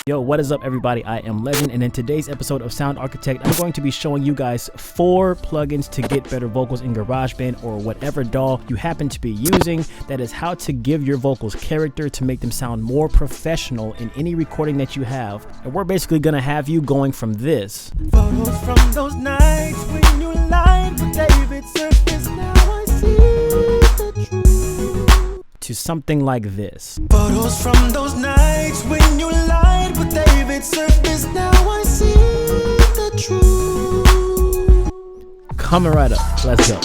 Yo, what is up everybody? I am Legend, and in today's episode of Sound Architect, I'm going to be showing you guys 4 plugins to get better vocals in GarageBand or whatever DAW you happen to be using. That is how to give your vocals character to make them sound more professional in any recording that you have. And we're basically gonna have you going from this. Photos from those nights when you lied with David surface, now I see the truth. To something like this. Photos from those nights when you lied with David surface, now I see the truth. Coming right up, let's go.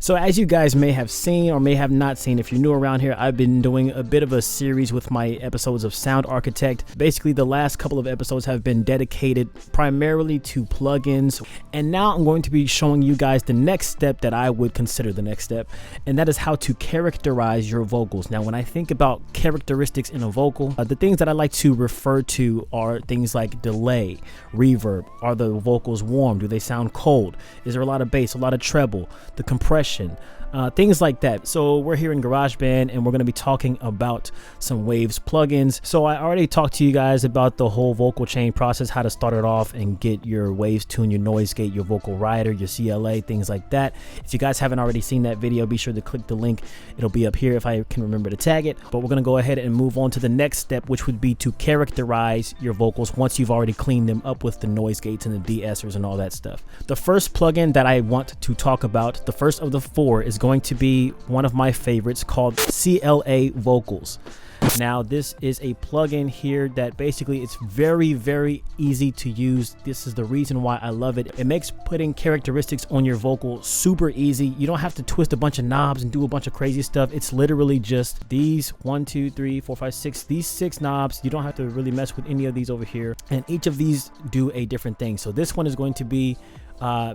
So as you guys may have seen or may have not seen, if you're new around here, I've been doing a bit of a series with my episodes of Sound Architect. Basically, the last couple of episodes have been dedicated primarily to plugins. And now I'm going to be showing you guys the next step that I would consider the next step. And that is how to characterize your vocals. Now, when I think about characteristics in a vocal, the things that I like to refer to are things like delay, reverb. Are the vocals warm? Do they sound cold? Is there a lot of bass, a lot of treble, the compression? Things like that. So we're here in GarageBand and we're going to be talking about some Waves plugins. So I already talked to you guys about the whole vocal chain process, how to start it off and get your Waves tune, your noise gate, your vocal rider, your CLA, things like that. If you guys haven't already seen that video, be sure to click the link. It'll be up here if I can remember to tag it. But we're going to go ahead and move on to the next step, which would be to characterize your vocals once you've already cleaned them up with the noise gates and the de-essers and all that stuff. The first plugin that I want to talk about, the first of the 4, is going to be one of my favorites called CLA Vocals. Now this is a plugin here that basically it's very easy to use. This is the reason why I love it. It makes putting characteristics on your vocal super easy. You don't have to twist a bunch of knobs and do a bunch of crazy stuff. It's literally just these 1 2 3 4 5 6, these 6 knobs. You don't have to really mess with any of these over here, and each of these do a different thing. So this one is going to be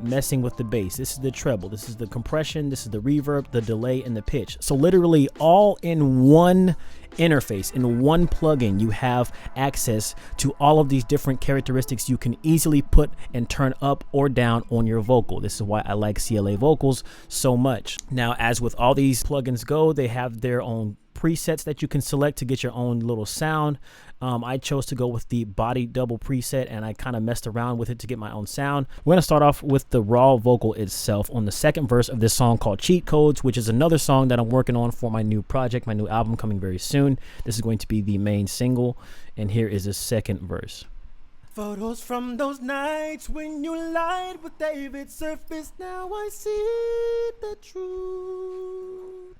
messing with the bass. This is the treble, this is the compression, this is the reverb, the delay, and the pitch. So literally all in one interface, in one plugin, you have access to all of these different characteristics you can easily put and turn up or down on your vocal. This is why I like CLA Vocals so much. Now, as with all these plugins go, they have their own presets that you can select to get your own little sound. I chose to go with the body double preset, and I kind of messed around with it to get my own sound. We're going to start off with the raw vocal itself on the second verse of this song called Cheat Codes, which is another song that I'm working on for my new project, my new album coming very soon. This is going to be the main single, and here is the second verse. Photos from those nights when you lied with David surface, now I see the truth.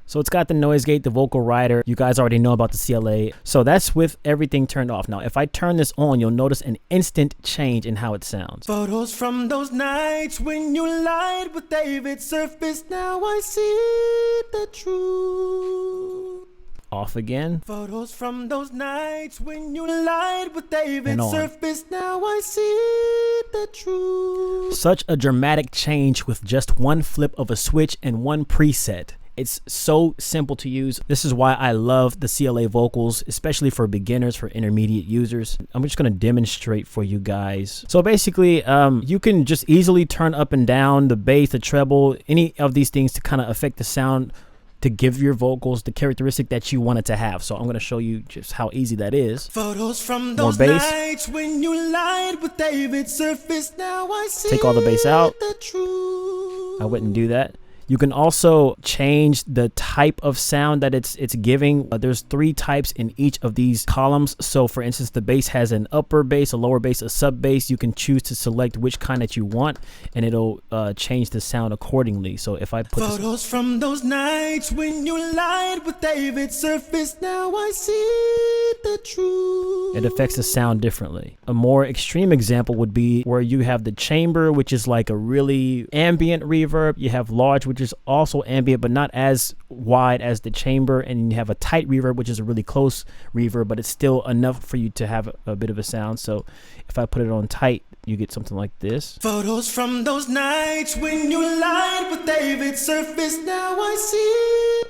So it's got the noise gate, the vocal rider. You guys already know about the CLA. So that's with everything turned off. Now, if I turn this on, you'll notice an instant change in how it sounds. Photos from those nights when you lied with David surface, now I see the truth. Off again. Photos from those nights when you lied with David surface, now I see the truth. Such a dramatic change with just one flip of a switch and one preset. It's so simple to use. This is why I love the CLA vocals, especially for beginners, for intermediate users. I'm just going to demonstrate for you guys. So basically, you can just easily turn up and down the bass, the treble, any of these things to kind of affect the sound, to give your vocals the characteristic that you want it to have. So I'm going to show you just how easy that is. Photos from those nights when you lied with David surface, now I see. Take all the bass out. The truth. I wouldn't do that. You can also change the type of sound that it's giving. There's 3 types in each of these columns. So for instance, the bass has an upper bass, a lower bass, a sub bass. You can choose to select which kind that you want, and it'll change the sound accordingly. So if I put photos from those nights when you lied with David surface, now I see the truth. It affects the sound differently. A more extreme example would be where you have the chamber, which is like a really ambient reverb. You have large, which is also ambient but not as wide as the chamber, and you have a tight reverb, which is a really close reverb, but it's still enough for you to have a bit of a sound. So if I put it on tight, you get something like this. Photos from those nights when you lied with David surface, now I see.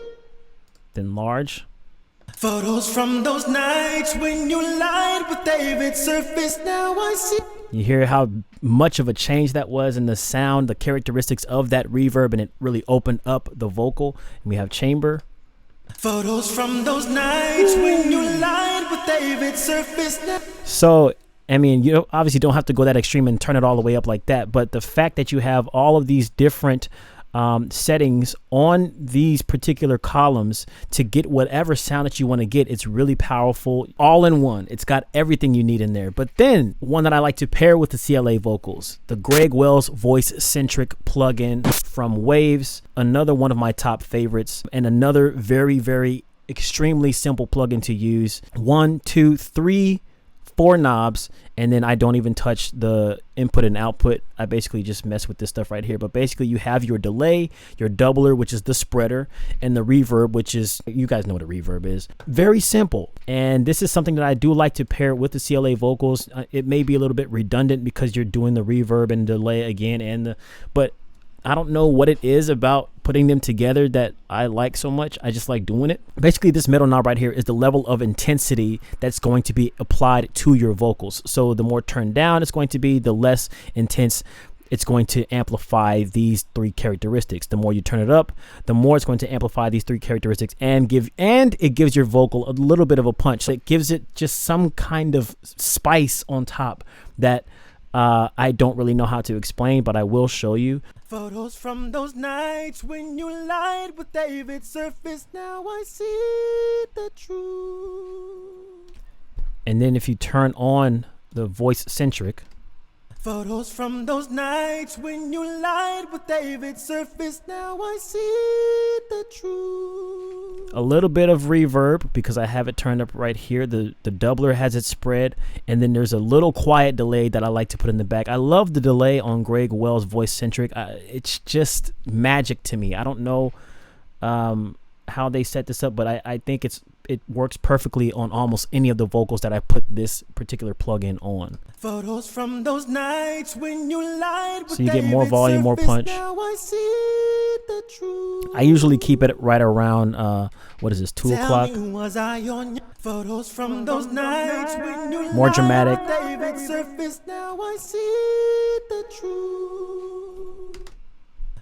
Then large. Photos from those nights when you lied with David surface, now I see. You hear how much of a change that was in the sound, the characteristics of that reverb, and it really opened up the vocal. And we have chamber. Photos from those nights when you lied with David surface now. So, I mean, you obviously don't have to go that extreme and turn it all the way up like that, but the fact that you have all of these different settings on these particular columns to get whatever sound that you want to get, it's really powerful, all in one. It's got everything you need in there. But then one that I like to pair with the CLA vocals, the Greg Wells voice centric plugin from Waves, another one of my top favorites, and another very, very extremely simple plugin to use. 1, 2, 3, 4 knobs, and then I don't even touch the input and output. I basically just mess with this stuff right here. But basically you have your delay, your doubler, which is the spreader, and the reverb, which is, you guys know what a reverb is. Very simple. And this is something that I do like to pair with the CLA vocals. It may be a little bit redundant because you're doing the reverb and delay again, but I don't know what it is about putting them together that I like so much. I just like doing it. Basically, this middle knob right here is the level of intensity that's going to be applied to your vocals. So the more turned down it's going to be, the less intense it's going to amplify these 3 characteristics. The more you turn it up, the more it's going to amplify these 3 characteristics and it gives your vocal a little bit of a punch. It gives it just some kind of spice on top that I don't really know how to explain, but I will show you. Photos from those nights when you lied with David surface. Now I see the truth. And then if you turn on the voice centric, photos from those nights when you lied with David surface. Now I see the truth. A little bit of reverb because I have it turned up right here. The doubler has it spread, and then there's a little quiet delay that I like to put in the back. I love the delay on Greg Wells voice centric. It's just magic to me. I don't know how they set this up, but I think it works perfectly on almost any of the vocals that I put this particular plugin on. Photos from those nights when you lied with so you get more volume, more punch. Now I see the truth. I usually keep it right around what is this, 2 o'clock? Photos from those nights when you more dramatic. David surface. Now I see the truth.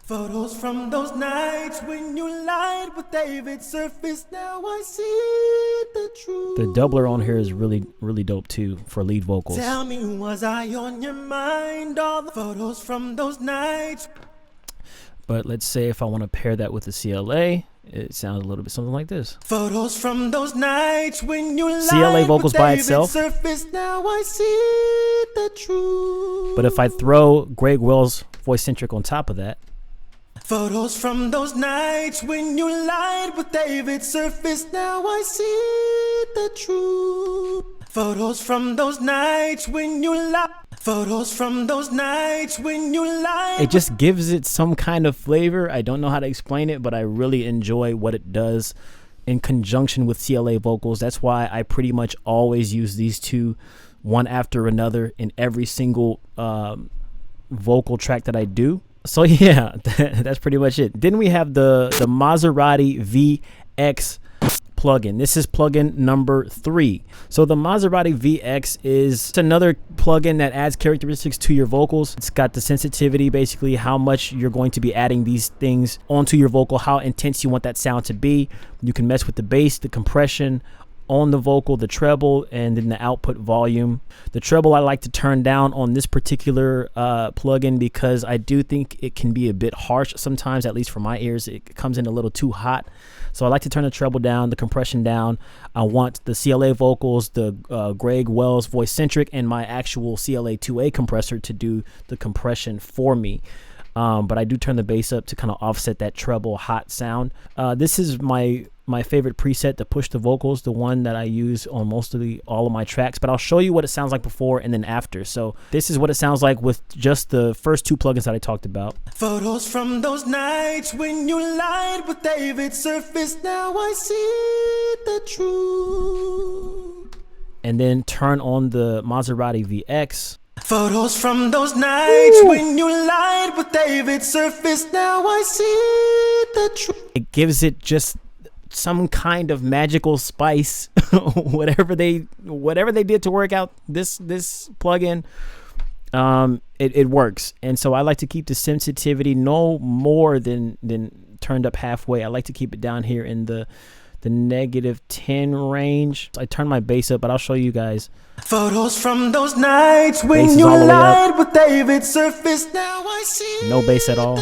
Photos from those nights when you lied with David surface. Now I see the truth. The doubler on here is really, really dope too for lead vocals. Tell me, was I on your mind? All the photos from those nights. But let's say if I want to pair that with the CLA, it sounds a little bit something like this. Photos from those nights when you lied CLA vocals with by David itself. surface. Now I see the truth. But if I throw Greg Wells voice centric on top of that, photos from those nights when you lied with David surface. Now I see the truth. Photos from those nights when you lied. Photos from those nights when you lied. it just gives it some kind of flavor. I don't know how to explain it, but I really enjoy what it does in conjunction with CLA vocals. That's why I pretty much always use these two one after another in every single vocal track that I do. So yeah, that's pretty much it. Then we have the Maserati VX plugin. This is plugin number 3. So the Maserati VX is another plugin that adds characteristics to your vocals. It's got the sensitivity, basically how much you're going to be adding these things onto your vocal, how intense you want that sound to be. You can mess with the bass, the compression on the vocal, the treble, and then the output volume. The treble I like to turn down on this particular plugin because I do think it can be a bit harsh sometimes, at least for my ears. It comes in a little too hot. So I like to turn the treble down, the compression down. I want the CLA vocals, the Greg Wells voice centric, and my actual CLA 2A compressor to do the compression for me. But I do turn the bass up to kind of offset that treble hot sound. This is my favorite preset to push the vocals, the one that I use on all of my tracks, but I'll show you what it sounds like before and then after. So this is what it sounds like with just the first 2 plugins that I talked about. Photos from those nights when you lied with David surface. Now I see the truth. And then turn on the Maserati VX. Photos from those nights when you lied with David surface. Now I see the truth. It gives it just some kind of magical spice. whatever they did to work out this plugin, it works. And so I like to keep the sensitivity no more than turned up halfway. I like to keep it down here in the the -10 range. I turned my bass up, but I'll show you guys. Photos from those nights when you lied with David surfaced. Now I see no bass at all.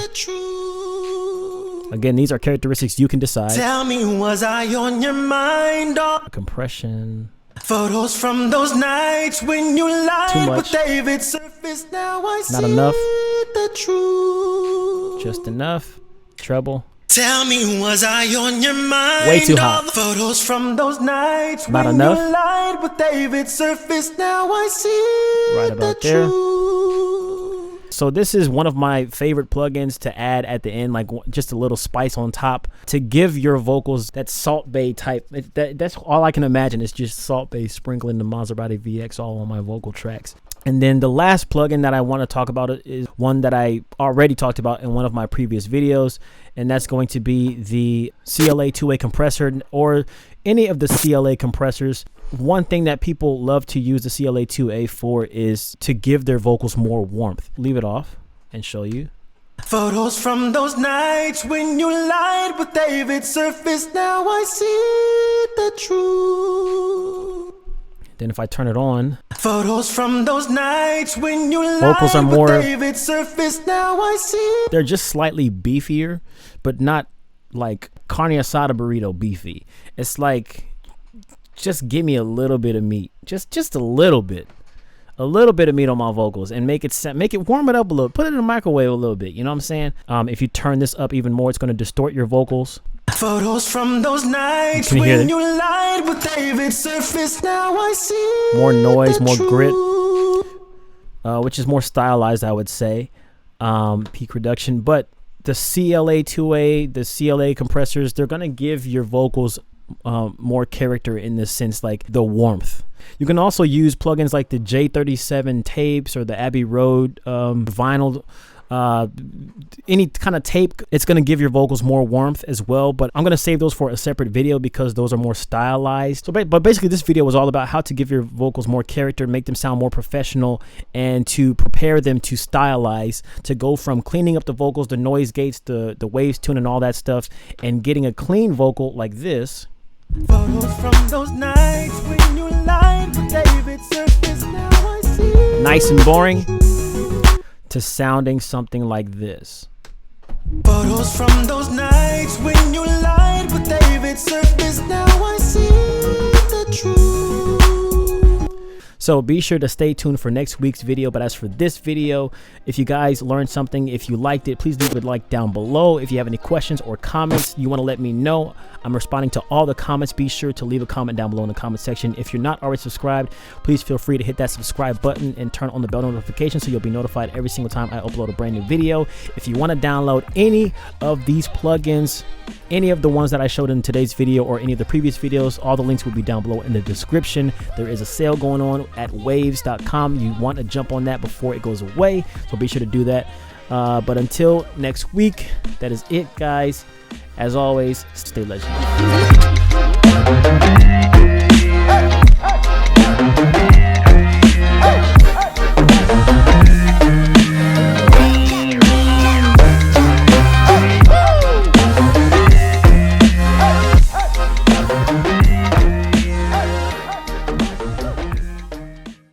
Again, these are characteristics you can decide. Tell me, was I on your mind? Compression. Photos from those nights when you lied with David surfaced. Now I see not enough. The truth. Just enough. Treble. Tell me, was I on your mind? Way too hot. Photos from those nights not when enough. you lied with David surfaced. Now I see right about the there. truth. So this is one of my favorite plugins to add at the end, like just a little spice on top to give your vocals that Salt Bae type. That's all I can imagine. It's just Salt Bae sprinkling the Maserati VX all on my vocal tracks. And then the last plugin that I want to talk about is one that I already talked about in one of my previous videos, and that's going to be the CLA two-way compressor or any of the CLA compressors. One thing that people love to use the CLA 2A for is to give their vocals more warmth. Leave it off and show you. Photos from those nights when you lied with David surfaced. Now I see the truth. Then if I turn it on, photos from those nights when you vocals are lied more, with David surfaced. Now I see. They're just slightly beefier, but not like carne asada burrito beefy. It's like, just give me a little bit of meat, just a little bit of meat on my vocals, and make it warm it up a little, put it in the microwave a little bit. You know what I'm saying? If you turn this up even more, it's going to distort your vocals. Photos from those nights when you lied with David surfaced. Now I see more noise, more grit, which is more stylized, I would say. Peak reduction, but the CLA 2A, the CLA compressors, they're going to give your vocals more character in this sense, like the warmth. You can also use plugins like the J37 tapes or the Abbey Road vinyl, any kind of tape. It's going to give your vocals more warmth as well, but I'm going to save those for a separate video because those are more stylized. So, but basically this video was all about how to give your vocals more character, make them sound more professional, and to prepare them to stylize, to go from cleaning up the vocals, the noise gates, the waves tune and all that stuff, and getting a clean vocal like this. Photos from those nights when you lied with David surfaced. Now I see. Nice and boring to sounding something like this. Photos from those nights when you lied with David surfaced. Now I see the truth. So be sure to stay tuned for next week's video. But as for this video, if you guys learned something, if you liked it, please leave a like down below. If you have any questions or comments you want to let me know, I'm responding to all the comments. Be sure to leave a comment down below in the comment section. If you're not already subscribed, please feel free to hit that subscribe button and turn on the bell notification so you'll be notified every single time I upload a brand new video. If you want to download any of these plugins, any of the ones that I showed in today's video or any of the previous videos, all the links will be down below in the description. There is a sale going on at waves.com. You want to jump on that before it goes away, so be sure to do that. But until next week, that is it, guys. As always, stay legendary.